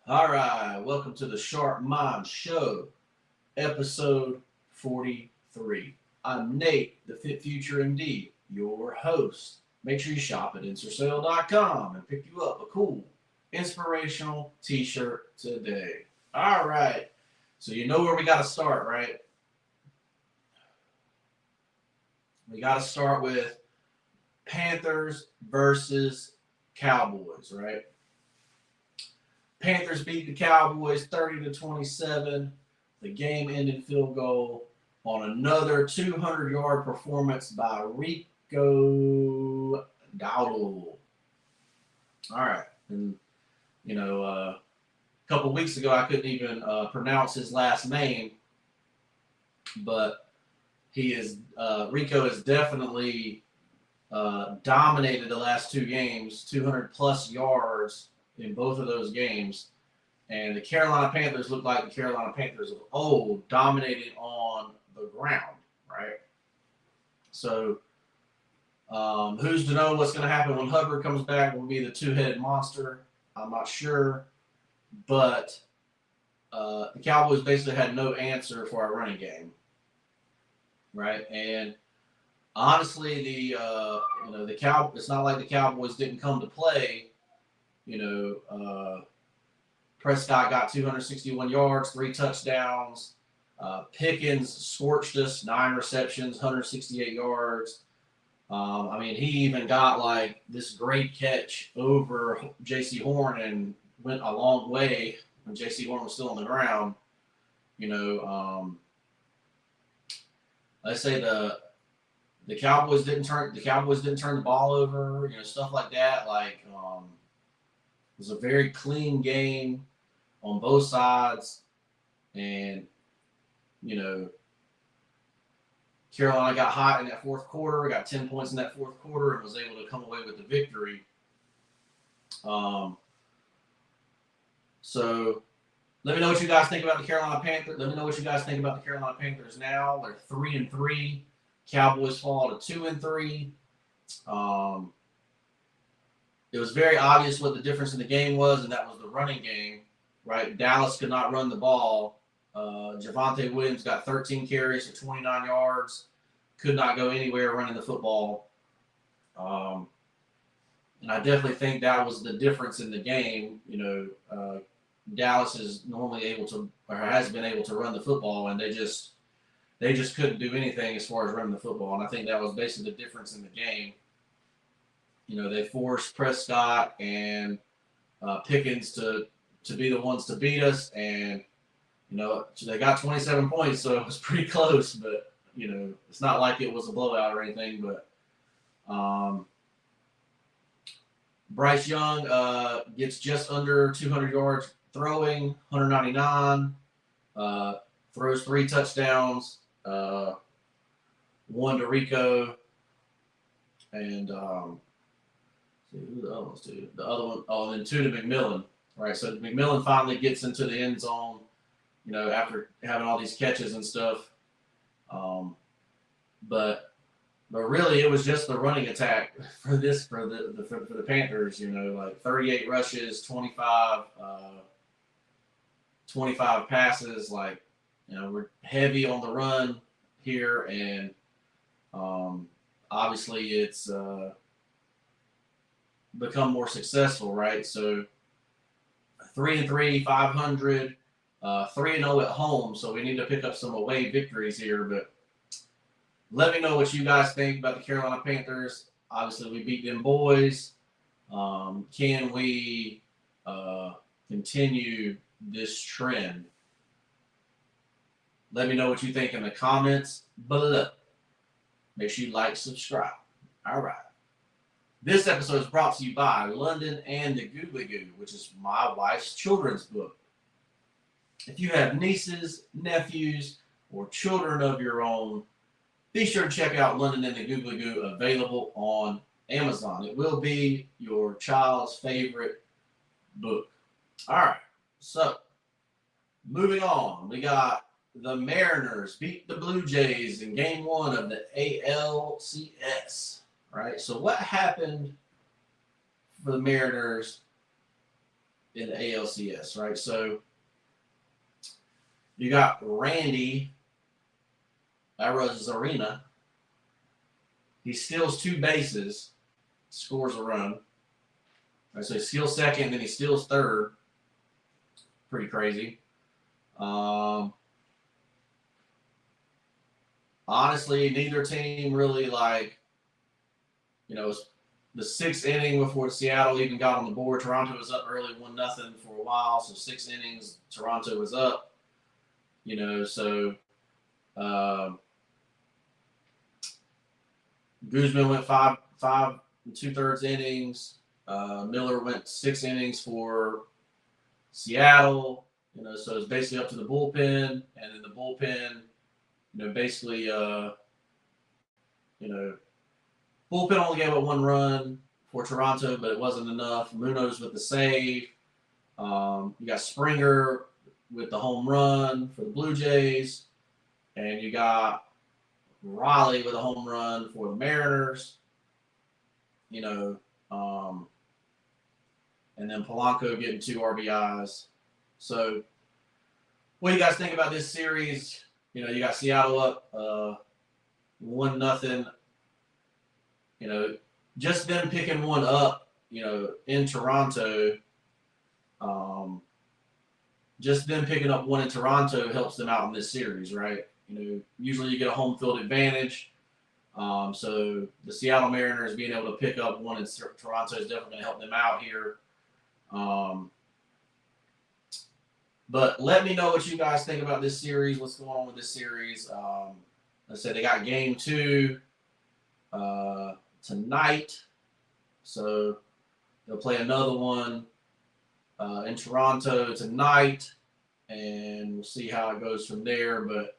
All right, welcome to the Sharp Mind Show, episode 43. I'm Nate, the Fit Future MD, your host. Make sure you shop at InserSale.com and pick you up a cool, inspirational t shirt today. All right, so you know where we got to start, right? We got to start with Panthers versus Cowboys, right? Panthers beat the Cowboys 30-27. The game ended field goal on another 200-yard performance by Rico Dowdle. All right, and a couple weeks ago I couldn't even pronounce his last name, but he is Rico has definitely dominated the last two games, 200 plus yards in both of those games. And the Carolina Panthers look like the Carolina Panthers of old, dominating on the ground, right? So, who's to know what's going to happen when Hubbard comes back? Will be the two-headed monster? I'm not sure, but the Cowboys basically had no answer for our running game, right? And honestly, it's not like the Cowboys didn't come to play. Prescott got 261 yards, 3 touchdowns. Pickens scorched us, 9 receptions, 168 yards. He even got like this great catch over J.C. Horn and went a long way when J.C. Horn was still on the ground. Let's say the Cowboys didn't turn the ball over, stuff like that. It was a very clean game on both sides, and Carolina got hot in that fourth quarter, got 10 points in that fourth quarter, and was able to come away with the victory. So let me know what you guys think about the Carolina Panthers. Let me know what you guys think about the Carolina Panthers now. They're 3-3. Cowboys fall to 2-3. It was very obvious what the difference in the game was, and that was the running game, right? Dallas could not run the ball. Javonte Williams got 13 carries for 29 yards, could not go anywhere running the football. And I definitely think that was the difference in the game. Dallas is normally able to, or has been able to run the football, and they just couldn't do anything as far as running the football. And I think that was basically the difference in the game. They forced Prescott and Pickens to be the ones to beat us, and they got 27 points, so it was pretty close. But it's not like it was a blowout or anything. But Bryce Young gets just under 200 yards throwing, 199, throws 3 touchdowns, 1 to Rico, and who the other ones to? The other one, and then 2 to McMillan, right? So McMillan finally gets into the end zone, after having all these catches and stuff. But really, it was just the running attack for the Panthers. 38 rushes, 25 passes. We're heavy on the run here, and obviously it's become more successful, right? So 3-3, 500, 3-0 at home. So we need to pick up some away victories here. But let me know what you guys think about the Carolina Panthers. Obviously, we beat them boys. Can we continue this trend? Let me know what you think in the comments below. Make sure you like, subscribe. All right. This episode is brought to you by London and the Googly Goo, which is my wife's children's book. If you have nieces, nephews, or children of your own, be sure to check out London and the Googly Goo, available on Amazon. It will be your child's favorite book. All right, so moving on. We got the Mariners beat the Blue Jays in Game 1 of the ALCS. Right. So what happened for the Mariners in the ALCS, right? So you got Randy Arozarena. He steals 2 bases, scores a run. Right, so he steals second, then he steals third. Pretty crazy. Honestly, neither team really the 6th inning before Seattle even got on the board. Toronto was up early, 1-0 for a while. So 6 innings, Toronto was up. So Guzman went 5 2/3 innings. Miller went 6 innings for Seattle. So it's basically up to the bullpen, and then the bullpen, basically, bullpen only gave up 1 run for Toronto, but it wasn't enough. Munoz with the save. You got Springer with the home run for the Blue Jays, and you got Raleigh with a home run for the Mariners. And then Polanco getting 2 RBIs. So, what do you guys think about this series? You got Seattle up 1-0. Just them picking one up, in Toronto. Just them picking up one in Toronto helps them out in this series, right? Usually you get a home field advantage. So the Seattle Mariners being able to pick up one in Toronto is definitely going to help them out here. But let me know what you guys think about this series. What's going on with this series? Let's say they got game 2 tonight. So they'll play another one in Toronto tonight, and we'll see how it goes from there. But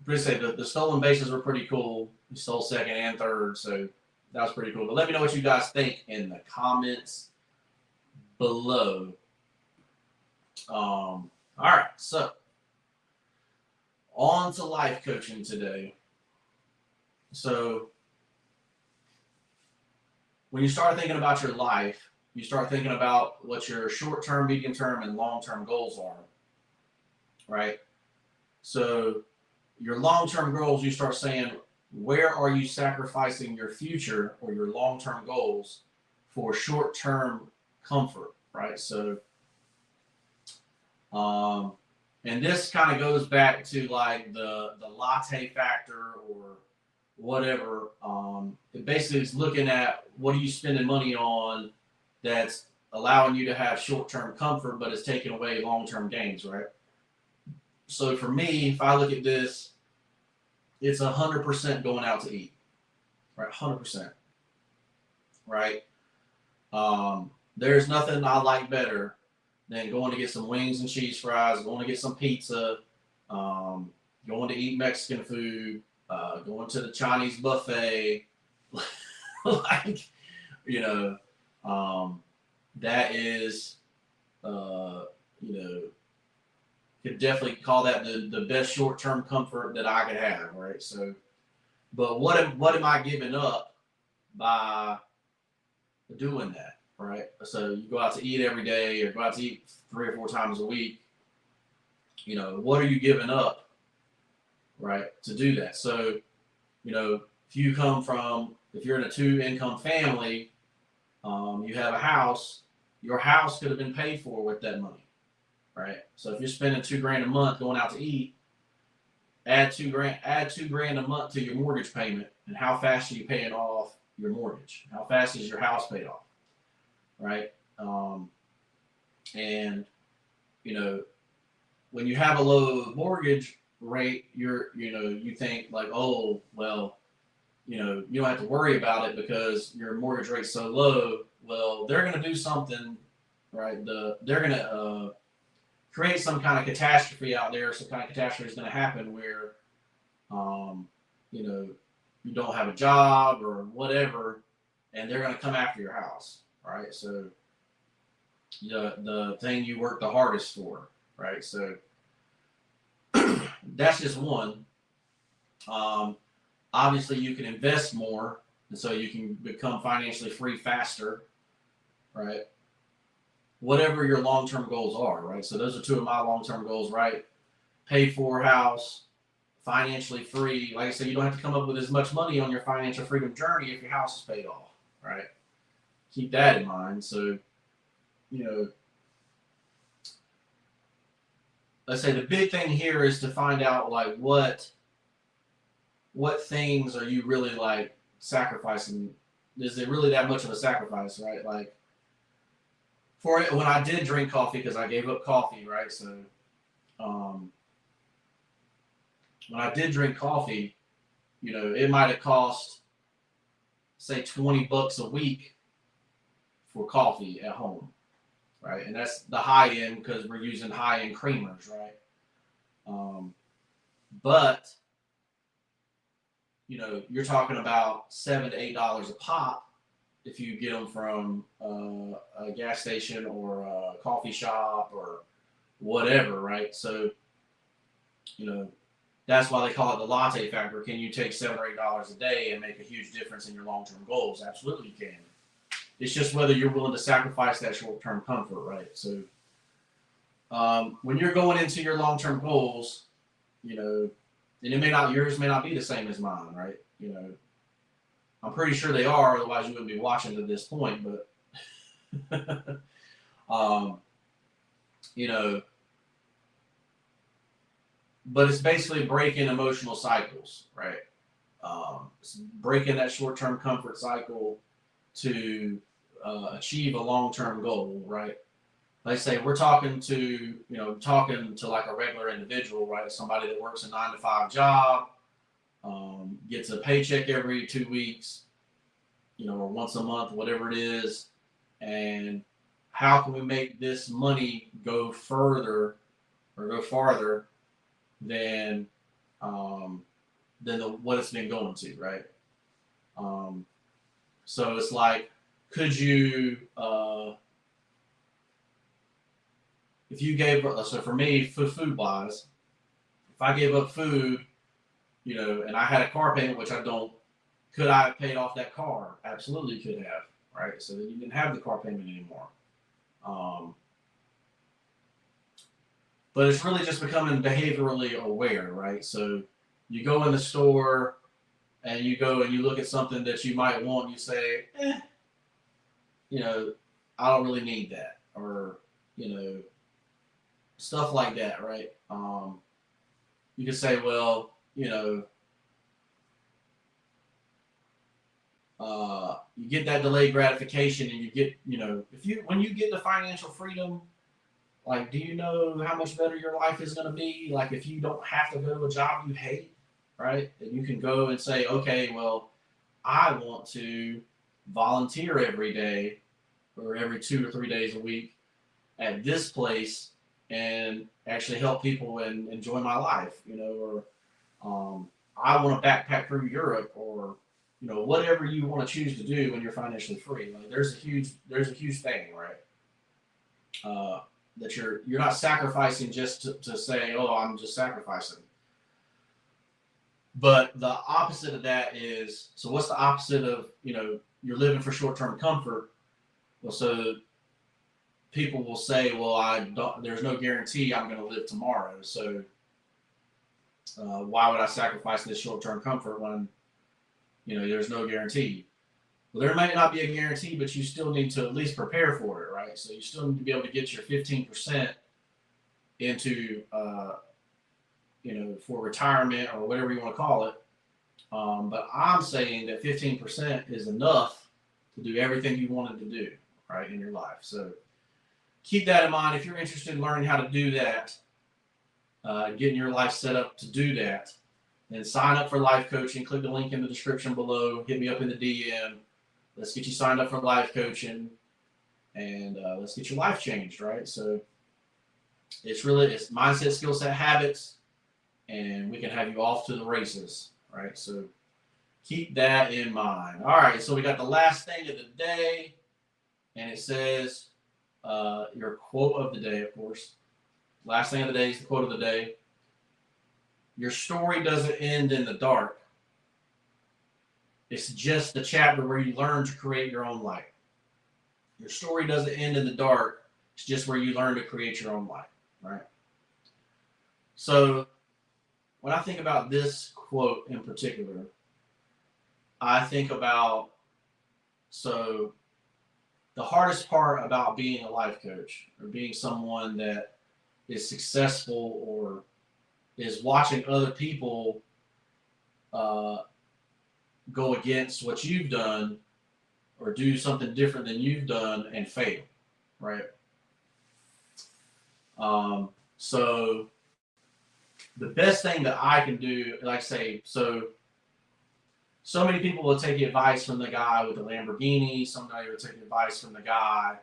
pretty say the stolen bases were pretty cool. He stole second and third, so that was pretty cool. But let me know what you guys think in the comments below. All right, so on to life coaching today. So when you start thinking about your life, you start thinking about what your short-term, medium-term, and long-term goals are, right? So your long-term goals, you start saying, where are you sacrificing your future or your long-term goals for short-term comfort, right? So, and this kind of goes back to like the latte factor or whatever. It basically is looking at what are you spending money on that's allowing you to have short-term comfort, but it's taking away long-term gains, right? So for me, if I look at this, it's 100% going out to eat, right? 100%, right? There's nothing I like better than going to get some wings and cheese fries, going to get some pizza, going to eat Mexican food, going to the Chinese buffet. That is, could definitely call that the best short-term comfort that I could have, right? So, but what am I giving up by doing that, right? So you go out to eat every day or go out to eat 3 or 4 times a week. What are you giving up, right, to do that? So, if you're in a 2-income family, you have a house, your house could have been paid for with that money. Right. So if you're spending $2,000 a month going out to eat, add $2,000 a month to your mortgage payment, and how fast are you paying off your mortgage? How fast is your house paid off? Right. And when you have a low mortgage rate, you think like, oh well, you don't have to worry about it because your mortgage rate's so low. Well, they're going to do something, right? They're going to create some kind of catastrophe out there. Some kind of catastrophe is going to happen where, you don't have a job or whatever, and they're going to come after your house, right? So the thing you work the hardest for, right? So that's just one. Obviously, you can invest more, and so you can become financially free faster, right? whatever your long-term goals are, right? So those are two of my long-term goals, right? Paid for house, financially free. Like I said, you don't have to come up with as much money on your financial freedom journey if your house is paid off, right? Keep that in mind. So, you know, let's say the big thing here is to find out like what things are you really like sacrificing? Is it really that much of a sacrifice, right? Like for it, when I did drink coffee, because I gave up coffee, right? So when I did drink coffee, you know, it might have cost say $20 a week for coffee at home, right? And that's the high end because we're using high end creamers, right? But you know, you're talking about $7 to $8 a pop if you get them from a gas station or a coffee shop or whatever, right? So, you know, that's why they call it the latte factor. Can you take $7 or $8 a day and make a huge difference in your long-term goals? Absolutely, you can. It's just whether you're willing to sacrifice that short-term comfort, right? So, when you're going into your long-term goals, you know, and yours may not be the same as mine, right? You know, I'm pretty sure they are, otherwise you wouldn't be watching to this point. But, you know, but it's basically breaking emotional cycles, right? It's breaking that short-term comfort cycle to achieve a long-term goal, right? Like I say, we're talking to like a regular individual, right? Somebody that works a 9-to-5 job, gets a paycheck every 2 weeks, you know, or once a month, whatever it is. And how can we make this money go further or go farther than what it's been going to, right? So it's like, could you, if you gave, so for me, food wise, if I gave up food, you know, and I had a car payment, which I don't, could I have paid off that car? Absolutely could have, right? So then you didn't have the car payment anymore. But it's really just becoming behaviorally aware, right? So you go in the store and you go and you look at something that you might want, and you say, you know, I don't really need that, or, you know, stuff like that, right? You could say, well, you know, you get that delayed gratification, and you get, you know, when you get the financial freedom, like, do you know how much better your life is going to be? Like, if you don't have to go to a job you hate, right? And you can go and say, okay, well, I want to volunteer every day or every 2 or 3 days a week at this place and actually help people and enjoy my life, you know, or I want to backpack through Europe, or, you know, whatever you want to choose to do when you're financially free. Like, there's a huge thing, right? That you're not sacrificing just to say, oh, I'm just sacrificing. But the opposite of that is, so what's the opposite of, you know, you're living for short-term comfort? Well, so people will say, well, there's no guarantee I'm going to live tomorrow. So why would I sacrifice this short-term comfort when, you know, there's no guarantee? Well, there might not be a guarantee, but you still need to at least prepare for it, right? So you still need to be able to get your 15% into, you know, for retirement or whatever you want to call it. But I'm saying that 15% is enough to do everything you wanted to do, right, in your life. So keep that in mind. If you're interested in learning how to do that, getting your life set up to do that, then sign up for life coaching. Click the link in the description below. Hit me up in the DM. Let's get you signed up for life coaching, and let's get your life changed, right? So it's mindset, skill set, habits, and we can have you off to the races, right? So keep that in mind. All right, so we got the last thing of the day, and it says your quote of the day, of course. Last thing of the day is the quote of the day. Your story doesn't end in the dark. It's just the chapter where you learn to create your own light. Your story doesn't end in the dark. It's just where you learn to create your own life, right? So when I think about this quote in particular, I think about, so the hardest part about being a life coach or being someone that is successful or is watching other people go against what you've done or do something different than you've done and fail, right? So the best thing that I can do, like I say, so many people will take advice from the guy with the Lamborghini. Somebody will take advice from the guy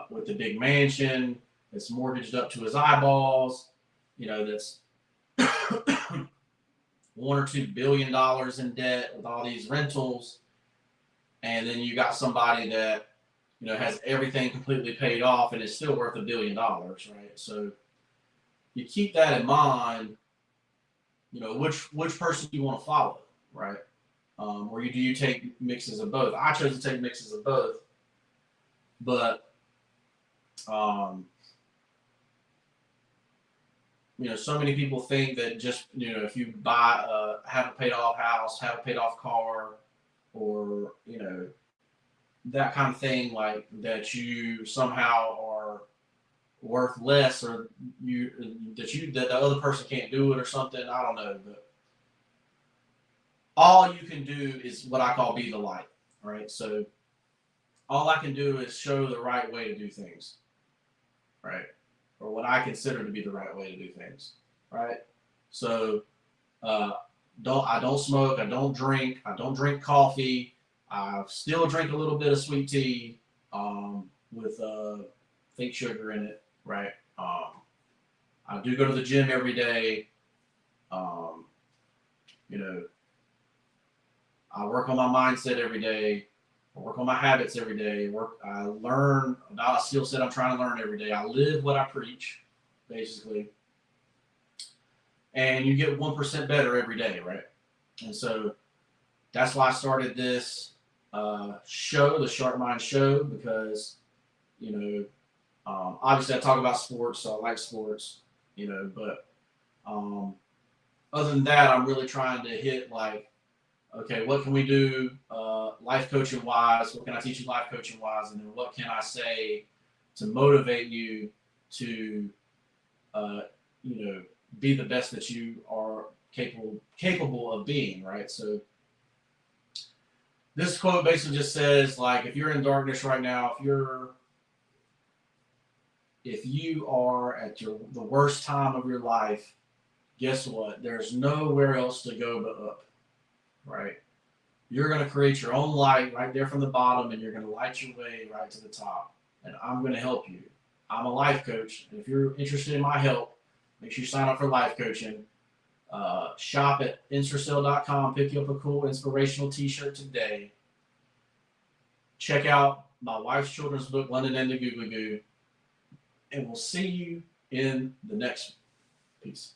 with the big mansion that's mortgaged up to his eyeballs, that's $1 or $2 billion in debt with all these rentals. And then you got somebody that, has everything completely paid off and is still worth $1 billion, right? So you keep that in mind, which person you want to follow, right? Or do you take mixes of both? I chose to take mixes of both, but so many people think that just if you buy have a paid off house, have a paid off car, or that kind of thing, like that you somehow are worth less, or that the other person can't do it or something. I don't know, but all you can do is what I call be the light, right? So all I can do is show the right way to do things, right? Or what I consider to be the right way to do things, right? So I don't smoke, I don't drink coffee. I still drink a little bit of sweet tea with fake sugar in it, right? I do go to the gym every day. I work on my mindset every day. I work on my habits every day. I learn about a skill set I'm trying to learn every day. I live what I preach, basically. And you get 1% better every day, right? And so that's why I started this show, the Sharp Mind Show, because, obviously I talk about sports, so I like sports, but other than that, I'm really trying to hit okay, what can we do life coaching wise? What can I teach you life coaching wise? And then what can I say to motivate you to, be the best that you are capable of being, right? So this quote basically just says, if you're in darkness right now, if you are at the worst time of your life, guess what? There's nowhere else to go but up, right? You're going to create your own light right there from the bottom, and you're going to light your way right to the top. And I'm going to help you. I'm a life coach. And if you're interested in my help, make sure you sign up for life coaching. Shop at instracell.com. Pick you up a cool inspirational t-shirt today. Check out my wife's children's book, London and the Goo Goo Goo. And we'll see you in the next piece.